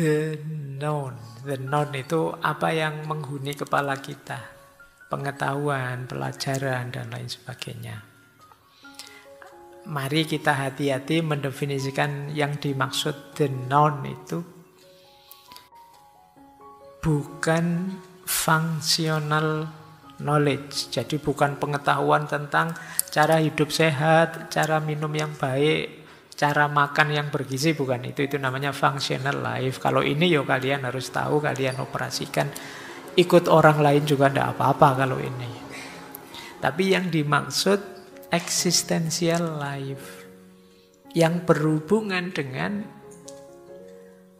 The known. The known itu apa yang menghuni kepala kita. Pengetahuan, pelajaran, dan lain sebagainya. Mari kita hati-hati mendefinisikan yang dimaksud the known itu bukan functional knowledge. Jadi bukan pengetahuan tentang cara hidup sehat, cara minum yang baik, cara makan yang bergizi, bukan itu. Itu namanya functional life. Kalau ini yo kalian harus tahu, kalian operasikan. Ikut orang lain juga tidak apa-apa kalau ini. Tapi yang dimaksud existential life yang berhubungan dengan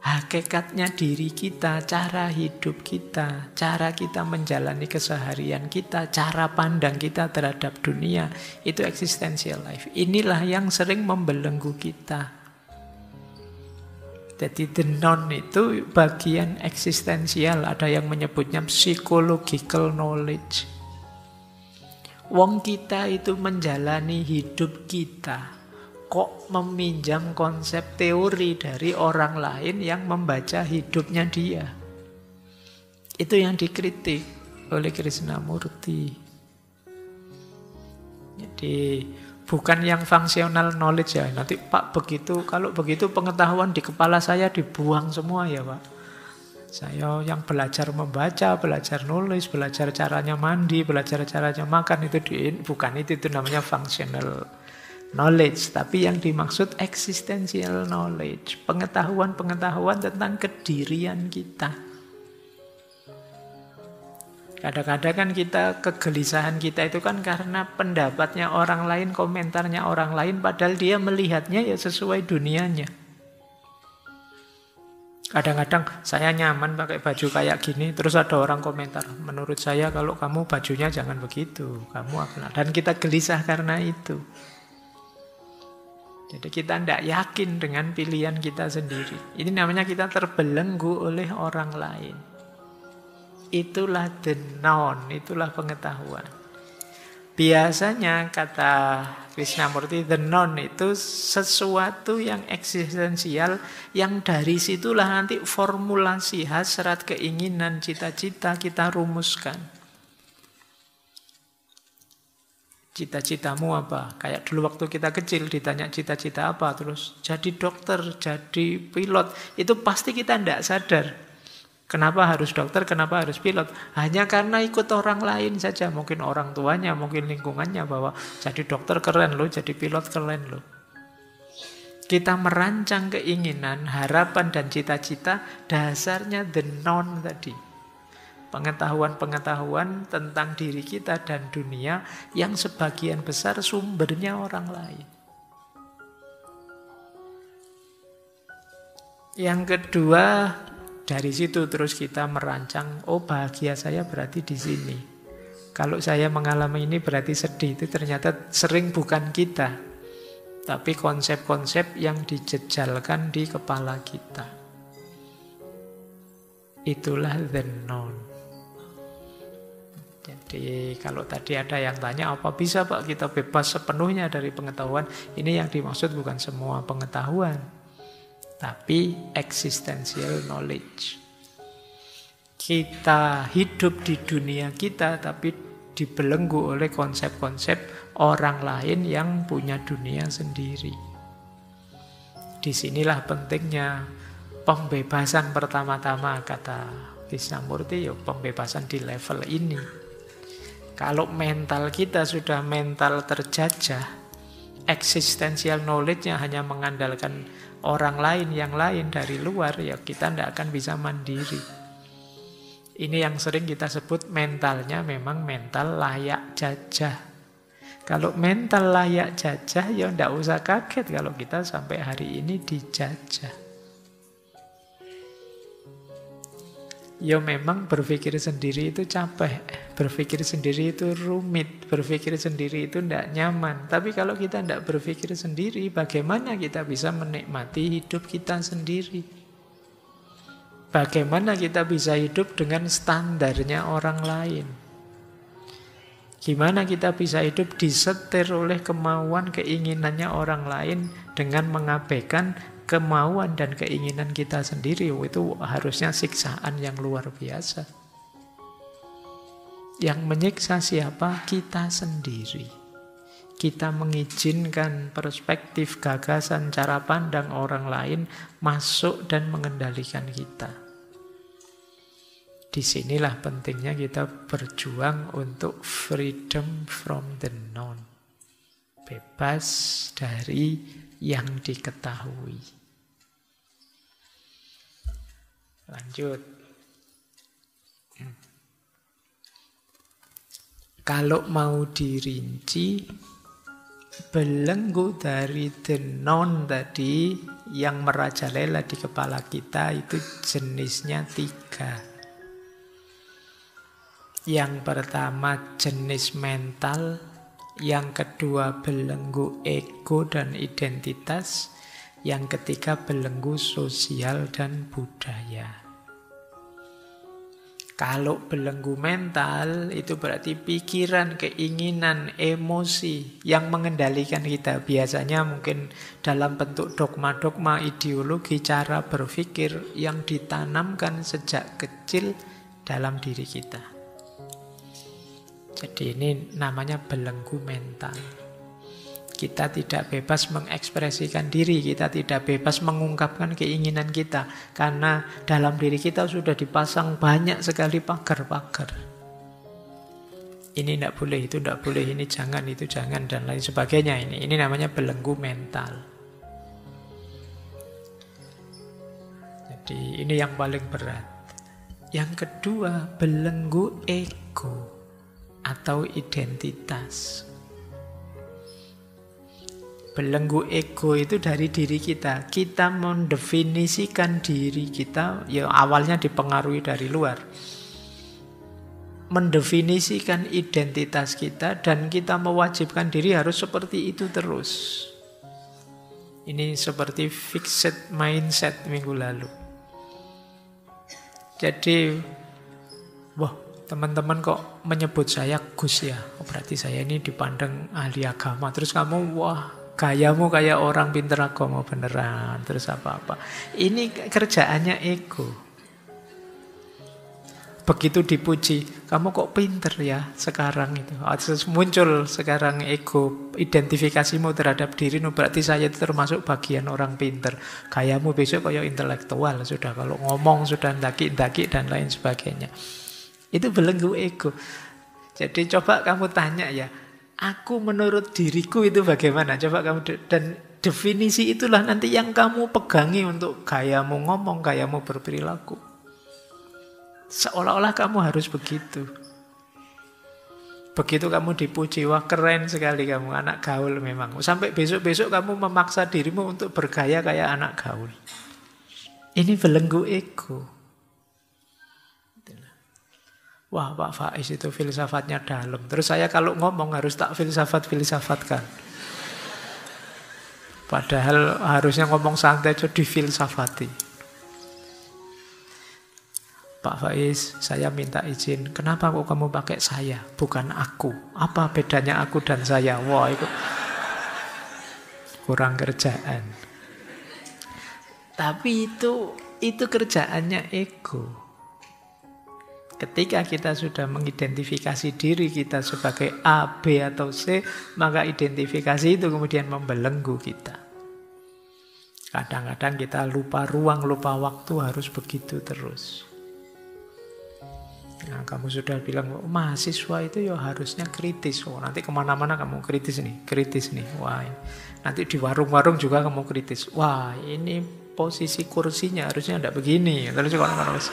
hakikatnya diri kita, cara hidup kita, cara kita menjalani keseharian kita, cara pandang kita terhadap dunia, itu existential life. Inilah yang sering membelenggu kita. Jadi the known itu bagian eksistensial, ada yang menyebutnya psychological knowledge. Wong kita itu menjalani hidup kita kok meminjam konsep teori dari orang lain yang membaca hidupnya dia. Itu yang dikritik oleh Krishnamurti. Jadi bukan yang functional knowledge ya. Nanti Pak begitu, kalau begitu pengetahuan di kepala saya dibuang semua ya Pak. Saya yang belajar membaca, belajar nulis, belajar caranya mandi, belajar caranya makan, bukan itu namanya functional knowledge. Tapi yang dimaksud existential knowledge, pengetahuan-pengetahuan tentang kedirian kita. Kadang-kadang kan kegelisahan kita itu kan karena pendapatnya orang lain, komentarnya orang lain, padahal dia melihatnya ya sesuai dunianya. Kadang-kadang saya nyaman pakai baju kayak gini, terus ada orang komentar, menurut saya kalau kamu bajunya jangan begitu, kamu akan. Dan kita gelisah karena itu. Jadi kita tidak yakin dengan pilihan kita sendiri. Ini namanya kita terbelenggu oleh orang lain. Itulah the known, itulah pengetahuan. Biasanya kata Krishnamurti, the known itu sesuatu yang eksistensial, yang dari situlah nanti formulasi hasrat, keinginan, cita-cita kita rumuskan. Cita-citamu apa? Kayak dulu waktu kita kecil ditanya cita-cita apa, terus jadi dokter, jadi pilot. Itu pasti kita tidak sadar. Kenapa harus dokter, kenapa harus pilot? Hanya karena ikut orang lain saja. Mungkin orang tuanya, mungkin lingkungannya bahwa jadi dokter keren loh, jadi pilot keren loh. Kita merancang keinginan, harapan dan cita-cita dasarnya the known tadi. Pengetahuan-pengetahuan tentang diri kita dan dunia yang sebagian besar sumbernya orang lain. Yang kedua, dari situ terus kita merancang, oh bahagia saya berarti di sini. Kalau saya mengalami ini berarti sedih. Itu ternyata sering bukan kita, tapi konsep-konsep yang dijejalkan di kepala kita. Itulah the known. Jadi kalau tadi ada yang tanya, apa bisa Pak kita bebas sepenuhnya dari pengetahuan? Ini yang dimaksud bukan semua pengetahuan, tapi existential knowledge. Kita hidup di dunia kita, tapi dibelenggu oleh konsep-konsep orang lain yang punya dunia sendiri. Disinilah pentingnya pembebasan pertama-tama, kata Krishnamurti, ya pembebasan di level ini. Kalau mental kita sudah mental terjajah, existential knowledge-nya hanya mengandalkan orang lain, yang lain dari luar, ya kita tidak akan bisa mandiri. Ini yang sering kita sebut mentalnya memang mental layak jajah. Kalau mental layak jajah, ya tidak usah kaget kalau kita sampai hari ini dijajah. Ya memang berpikir sendiri itu capek, berpikir sendiri itu rumit, berpikir sendiri itu tidak nyaman. Tapi kalau kita tidak berpikir sendiri, bagaimana kita bisa menikmati hidup kita sendiri? Bagaimana kita bisa hidup dengan standarnya orang lain? Gimana kita bisa hidup disetir oleh kemauan, keinginannya orang lain dengan mengabaikan kemauan dan keinginan kita sendiri, itu harusnya siksaan yang luar biasa. Yang menyiksa siapa? Kita sendiri. Kita mengizinkan perspektif, gagasan, cara pandang orang lain masuk dan mengendalikan kita. Disinilah pentingnya kita berjuang untuk freedom from the known. Bebas dari yang diketahui. Lanjut. Kalau mau dirinci, belenggu dari the known tadi yang merajalela di kepala kita itu jenisnya 3. Yang pertama jenis mental, yang kedua belenggu ego dan identitas, yang ketiga belenggu sosial dan budaya. Kalau belenggu mental itu berarti pikiran, keinginan, emosi yang mengendalikan kita. Biasanya mungkin dalam bentuk dogma-dogma, ideologi, cara berpikir yang ditanamkan sejak kecil dalam diri kita. Jadi ini namanya belenggu mental. Kita tidak bebas mengekspresikan diri, kita tidak bebas mengungkapkan keinginan kita. Karena dalam diri kita sudah dipasang banyak sekali pagar-pagar. Ini tidak boleh, itu tidak boleh, ini jangan, itu jangan, dan lain sebagainya. Ini namanya belenggu mental. Jadi ini yang paling berat. Yang kedua, belenggu ego atau identitas. Belenggu ego itu dari diri kita. Kita mendefinisikan diri kita, ya awalnya dipengaruhi dari luar. Mendefinisikan identitas kita dan kita mewajibkan diri harus seperti itu terus. Ini seperti fixed mindset minggu lalu. Jadi, wah, teman-teman kok menyebut saya Gus ya? Oh, berarti saya ini dipandang ahli agama. Terus kamu, wah, gayamu kayak orang pinter agama beneran. Terus apa-apa. Ini kerjaannya ego. Begitu dipuji, kamu kok pinter ya sekarang itu. Terus muncul sekarang ego, identifikasimu terhadap diri. Berarti saya itu termasuk bagian orang pinter. Gayamu besok kayak intelektual sudah. Kalau ngomong sudah ndaki-ndaki dan lain sebagainya. Itu belenggu ego. Jadi coba kamu tanya ya, aku menurut diriku itu bagaimana? Coba kamu, dan definisi itulah nanti yang kamu pegangi untuk gayamu ngomong, gayamu berperilaku. Seolah-olah kamu harus begitu. Begitu kamu dipuji, wah keren sekali kamu, anak gaul memang. Sampai besok-besok kamu memaksa dirimu untuk bergaya kayak anak gaul. Ini belenggu ego. Wah, Pak Faiz itu filsafatnya dalam. Terus saya kalau ngomong harus tak filsafat-filsafatkan. Padahal harusnya ngomong santai itu difilsafati. Pak Faiz, saya minta izin. Kenapa kok kamu pakai saya, bukan aku? Apa bedanya aku dan saya? Wah, itu kurang kerjaan. Tapi itu kerjaannya ego. Ketika kita sudah mengidentifikasi diri kita sebagai A, B, atau C, maka identifikasi itu kemudian membelenggu kita. Kadang-kadang kita lupa ruang, lupa waktu, harus begitu terus. Nah, kamu sudah bilang, oh, mahasiswa itu ya harusnya kritis. Oh, nanti kemana-mana kamu kritis nih. Wah, nanti di warung-warung juga kamu kritis. Wah, ini posisi kursinya harusnya tidak begini. Terus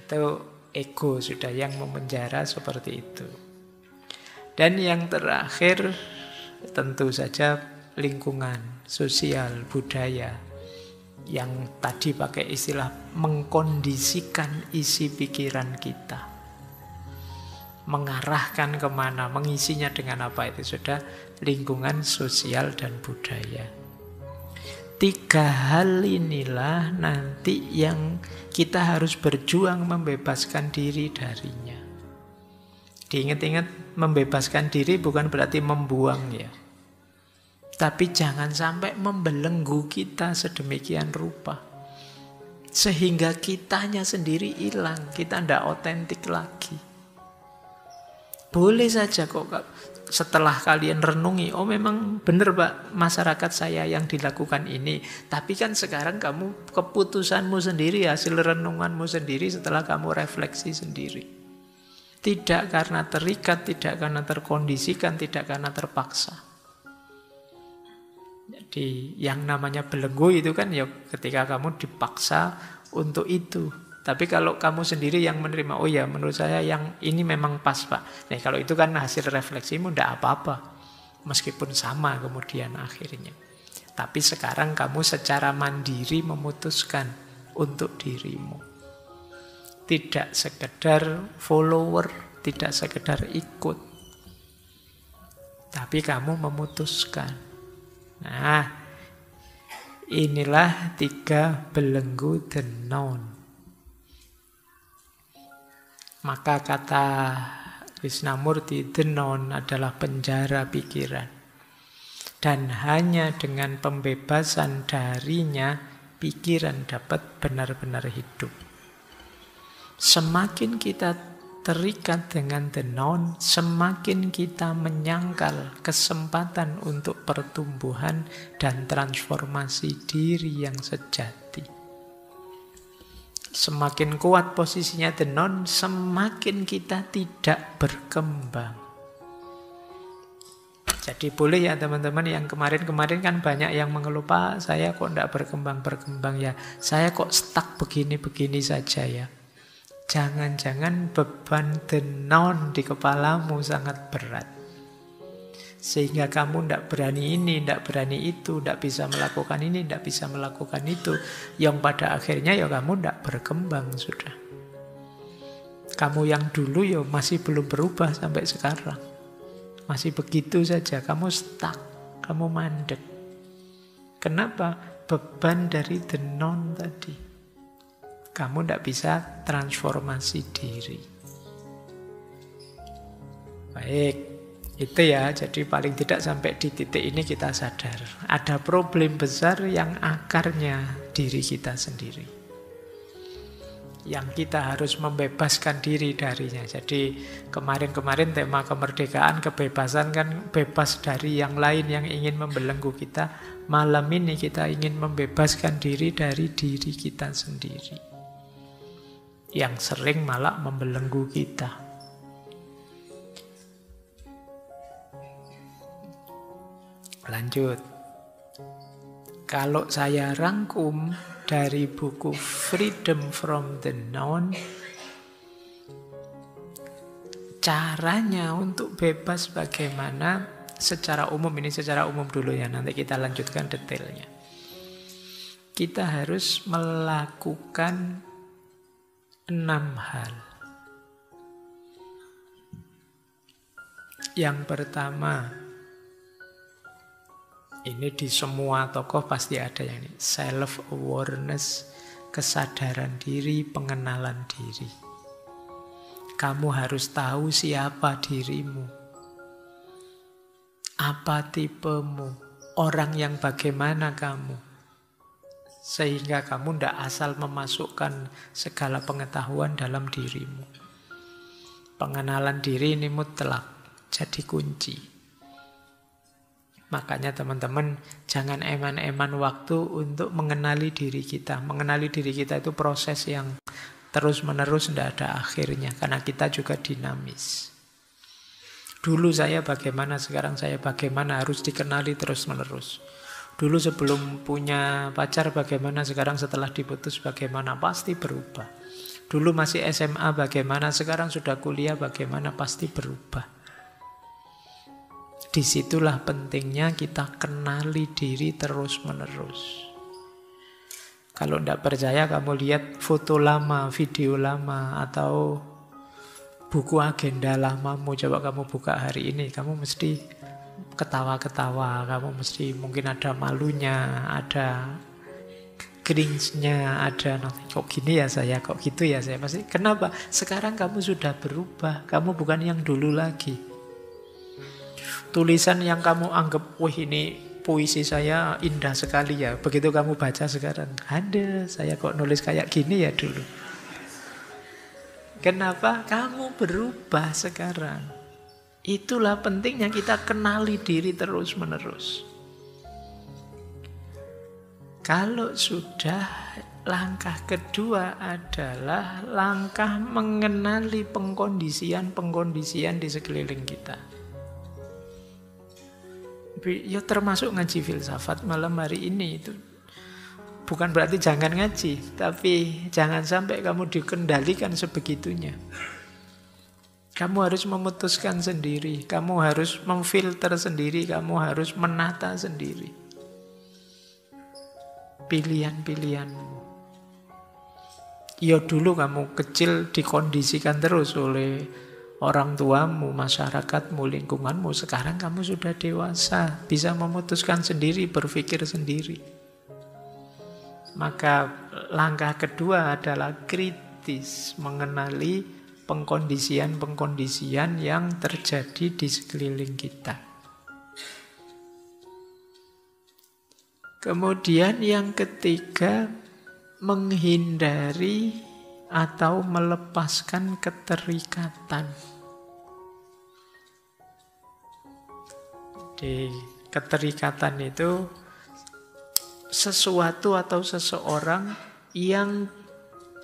itu ego sudah yang memenjara seperti itu. Dan yang terakhir tentu saja lingkungan, sosial, budaya, yang tadi pakai istilah mengkondisikan isi pikiran kita, mengarahkan kemana, mengisinya dengan apa, itu sudah lingkungan, sosial, dan budaya. 3 hal inilah nanti yang kita harus berjuang membebaskan diri darinya. Diingat-ingat, membebaskan diri bukan berarti membuang ya. Tapi jangan sampai membelenggu kita sedemikian rupa. Sehingga kitanya sendiri hilang, kita tidak otentik lagi. Boleh saja kok setelah kalian renungi, oh memang benar Pak, masyarakat saya yang dilakukan ini. Tapi kan sekarang kamu keputusanmu sendiri, hasil renunganmu sendiri setelah kamu refleksi sendiri. Tidak karena terikat, tidak karena terkondisikan, tidak karena terpaksa. Jadi yang namanya belenggu itu kan ya ketika kamu dipaksa untuk itu. Tapi kalau kamu sendiri yang menerima, oh ya menurut saya yang ini memang pas Pak. Nah kalau itu kan hasil refleksimu tidak apa-apa. Meskipun sama kemudian akhirnya. Tapi sekarang kamu secara mandiri memutuskan untuk dirimu. Tidak sekedar follower, tidak sekedar ikut. Tapi kamu memutuskan. Nah, inilah 3 belenggu the known. Maka kata Krishnamurti, the known adalah penjara pikiran. Dan hanya dengan pembebasan darinya, pikiran dapat benar-benar hidup. Semakin kita terikat dengan the known, semakin kita menyangkal kesempatan untuk pertumbuhan dan transformasi diri yang sejati. Semakin kuat posisinya the known, semakin kita tidak berkembang. Jadi boleh ya teman-teman yang kemarin-kemarin kan banyak yang mengeluh, Pak, saya kok tidak berkembang-berkembang ya. Saya kok stuck begini-begini saja ya. Jangan-jangan beban the known di kepalamu sangat berat. Sehingga kamu tidak berani ini, tidak berani itu, tidak bisa melakukan ini, tidak bisa melakukan itu. Yang pada akhirnya ya kamu tidak berkembang sudah. Kamu yang dulu ya masih belum berubah sampai sekarang. Masih begitu saja, kamu stuck, kamu mandek. Kenapa? Beban dari the known tadi. Kamu tidak bisa transformasi diri. Baik. Itu ya, jadi paling tidak sampai di titik ini kita sadar. Ada problem besar yang akarnya diri kita sendiri. Yang kita harus membebaskan diri darinya. Jadi kemarin-kemarin tema kemerdekaan, kebebasan kan bebas dari yang lain yang ingin membelenggu kita. Malam ini kita ingin membebaskan diri dari diri kita sendiri. Yang sering malah membelenggu kita. Lanjut. Kalau saya rangkum dari buku Freedom from the Known, caranya untuk bebas bagaimana secara umum, ini secara umum dulu ya, nanti kita lanjutkan detailnya. Kita harus melakukan 6 hal. Yang pertama, ini di semua tokoh pasti ada yang ini. Self-awareness, kesadaran diri, pengenalan diri. Kamu harus tahu siapa dirimu. Apa tipemu. Orang yang bagaimana kamu. Sehingga kamu tidak asal memasukkan segala pengetahuan dalam dirimu. Pengenalan diri ini mutlak. Jadi kunci. Makanya teman-teman jangan eman-eman waktu untuk mengenali diri kita. Mengenali diri kita itu proses yang terus-menerus, tidak ada akhirnya. Karena kita juga dinamis. Dulu saya bagaimana, sekarang saya bagaimana, harus dikenali terus-menerus. Dulu sebelum punya pacar bagaimana, sekarang setelah diputus bagaimana, pasti berubah. Dulu masih SMA bagaimana, sekarang sudah kuliah bagaimana, pasti berubah. Disitulah pentingnya kita kenali diri terus-menerus. Kalau tidak percaya, kamu lihat foto lama, video lama, atau buku agenda lamamu. Coba kamu buka hari ini, kamu mesti ketawa-ketawa, kamu mesti mungkin ada malunya, ada cringe-nya, ada kok gini ya saya, kok gitu ya saya. Pasti kenapa? Sekarang kamu sudah berubah, kamu bukan yang dulu lagi. Tulisan yang kamu anggap, wah ini puisi saya indah sekali ya. Begitu kamu baca sekarang, ada saya kok nulis kayak gini ya dulu. Kenapa? Kamu berubah sekarang. Itulah pentingnya kita kenali diri terus-menerus. Kalau sudah, langkah kedua adalah langkah mengenali pengkondisian-pengkondisian di sekeliling kita. Ya termasuk ngaji filsafat malam hari ini itu. Bukan berarti jangan ngaji, tapi jangan sampai kamu dikendalikan sebegitunya. Kamu harus memutuskan sendiri, kamu harus memfilter sendiri, kamu harus menata sendiri pilihan-pilihanmu. Ya dulu kamu kecil dikondisikan terus oleh orang tuamu, masyarakatmu, lingkunganmu. Sekarang kamu sudah dewasa, bisa memutuskan sendiri, berpikir sendiri. Maka langkah kedua adalah kritis, mengenali pengkondisian-pengkondisian yang terjadi di sekeliling kita. Kemudian yang ketiga, menghindari atau melepaskan keterikatan. Di keterikatan itu sesuatu atau seseorang yang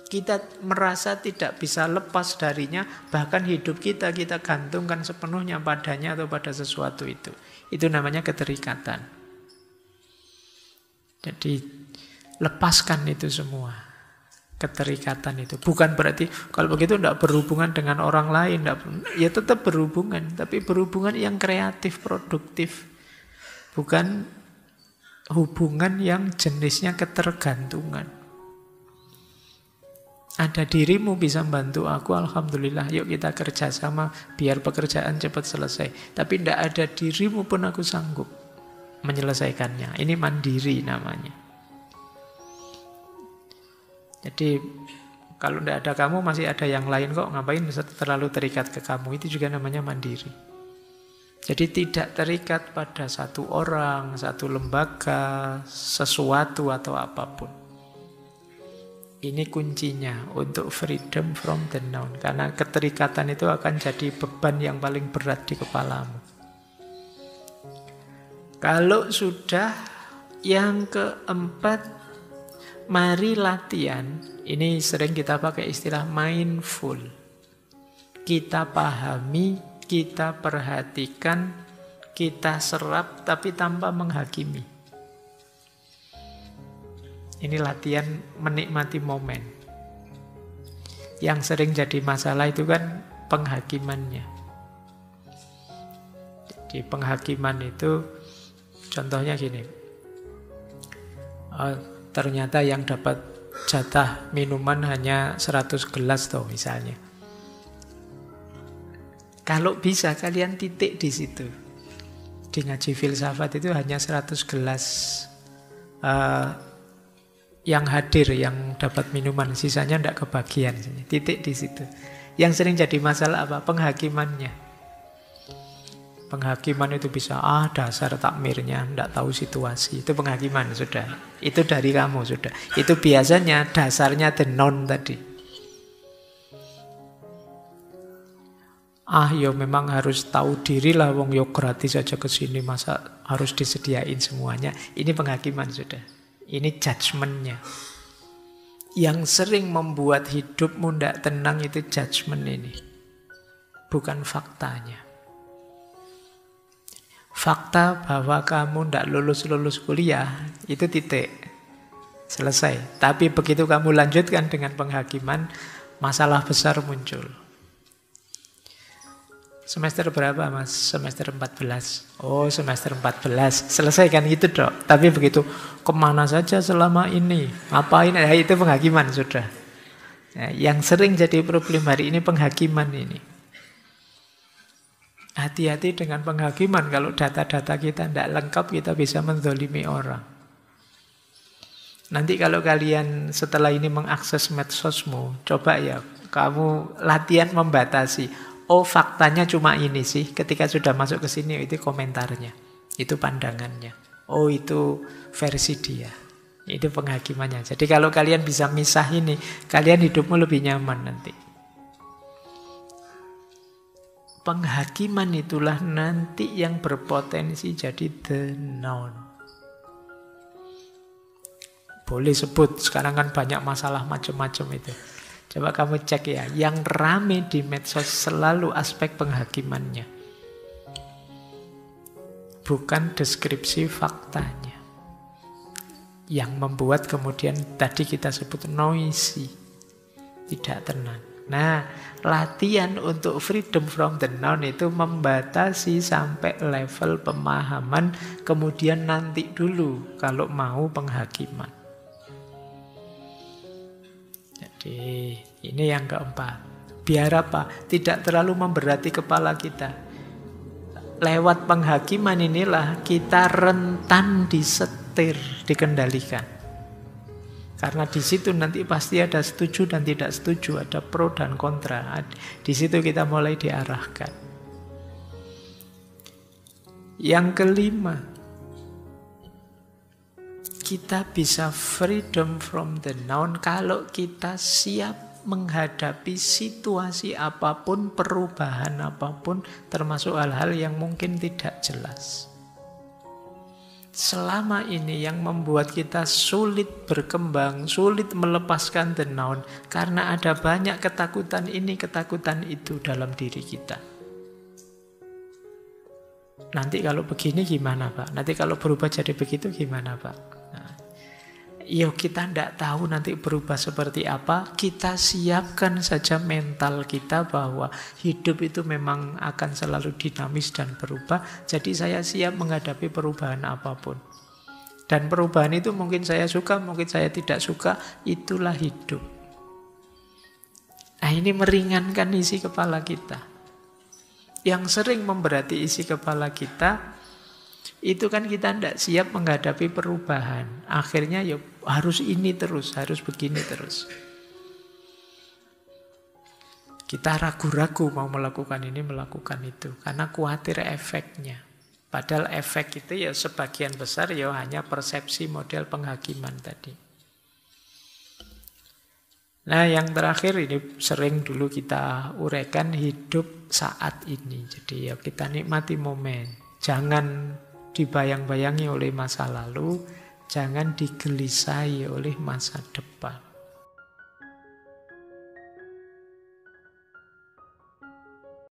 kita merasa tidak bisa lepas darinya, bahkan hidup kita gantungkan sepenuhnya padanya atau pada sesuatu itu. Itu namanya keterikatan. Jadi lepaskan itu semua. Keterikatan itu. Bukan berarti kalau begitu tidak berhubungan dengan orang lain. Ya tetap berhubungan. Tapi berhubungan yang kreatif, produktif. Bukan hubungan yang jenisnya ketergantungan. Ada dirimu bisa membantu aku, alhamdulillah. Yuk kita kerjasama biar pekerjaan cepat selesai. Tapi tidak ada dirimu pun aku sanggup menyelesaikannya. Ini mandiri namanya. Jadi kalau tidak ada kamu masih ada yang lain kok. Ngapain terlalu terikat ke kamu? Itu juga namanya mandiri. Jadi tidak terikat pada satu orang, satu lembaga, sesuatu atau apapun. Ini kuncinya untuk freedom from the known. Karena keterikatan itu akan jadi beban yang paling berat di kepalamu. Kalau sudah, yang keempat, mari latihan. Ini sering kita pakai istilah mindful. Kita pahami, kita perhatikan, kita serap, tapi tanpa menghakimi. Ini latihan menikmati momen. Yang sering jadi masalah itu kan penghakimannya. Jadi penghakiman itu contohnya gini. Ternyata yang dapat jatah minuman hanya 100 gelas toh misalnya. Kalau bisa kalian titik di situ. Di ngaji filsafat itu hanya 100 gelas yang hadir, yang dapat minuman. Sisanya tidak kebagian. Titik di situ. Yang sering jadi masalah apa? Penghakimannya. Penghakiman itu bisa, dasar takmirnya, tidak tahu situasi. Itu penghakiman sudah. Itu dari kamu sudah. Itu biasanya dasarnya the known tadi. Ya memang harus tahu diri lah, wong yo gratis aja ke sini, masa harus disediain semuanya. Ini penghakiman sudah. Ini judgment-nya. Yang sering membuat hidupmu tidak tenang itu judgment ini. Bukan faktanya. Fakta bahwa kamu tidak lulus kuliah, itu titik. Selesai. Tapi begitu kamu lanjutkan dengan penghakiman, masalah besar muncul. Semester berapa mas? Semester 14. Oh semester 14. Selesaikan itu dok. Tapi begitu kemana saja selama ini? Ngapain? Itu penghakiman sudah. Yang sering jadi problem hari ini penghakiman ini. Hati-hati dengan penghakiman. Kalau data-data kita tidak lengkap, kita bisa menzalimi orang. Nanti kalau kalian setelah ini mengakses medsosmu, coba ya kamu latihan membatasi. Oh faktanya cuma ini sih. Ketika sudah masuk ke sini itu komentarnya, itu pandangannya. Oh itu versi dia. Itu penghakimannya. Jadi kalau kalian bisa misah ini, kalian hidupmu lebih nyaman nanti. Penghakiman itulah nanti yang berpotensi jadi the noun. Boleh sebut, sekarang kan banyak masalah macam-macam itu. Coba kamu cek ya, yang rame di medsos selalu aspek penghakimannya. Bukan deskripsi faktanya. Yang membuat kemudian tadi kita sebut noisy. Tidak tenang. Nah, latihan untuk freedom from the noun itu membatasi sampai level pemahaman, kemudian nanti dulu kalau mau penghakiman. Jadi ini yang keempat. Biar apa? Tidak terlalu memberati kepala kita. Lewat penghakiman inilah kita rentan disetir, dikendalikan. Karena di situ nanti pasti ada setuju dan tidak setuju, ada pro dan kontra. Di situ kita mulai diarahkan. Yang kelima, kita bisa freedom from the noun kalau kita siap menghadapi situasi apapun, perubahan apapun, termasuk hal-hal yang mungkin tidak jelas. Selama ini yang membuat kita sulit berkembang, sulit melepaskan the noun, karena ada banyak ketakutan ini, ketakutan itu dalam diri kita. Nanti kalau begini gimana Pak? Nanti kalau berubah jadi begitu gimana Pak? Nah, kita tidak tahu nanti berubah seperti apa. Kita siapkan saja mental kita bahwa hidup itu memang akan selalu dinamis dan berubah. Jadi saya siap menghadapi perubahan apapun. Dan perubahan itu mungkin saya suka, mungkin saya tidak suka. Itulah hidup. Nah ini meringankan isi kepala kita. Yang sering memberati isi kepala kita, itu kan kita tidak siap menghadapi perubahan. Akhirnya ya harus ini terus, harus begini terus. Kita ragu-ragu mau melakukan ini, melakukan itu. Karena khawatir efeknya. Padahal efek itu ya sebagian besar ya hanya persepsi model penghakiman tadi. Nah yang terakhir ini sering dulu kita uraikan, hidup saat ini. Jadi ya kita nikmati momen. Jangan dibayang-bayangi oleh masa lalu, jangan digelisahi oleh masa depan.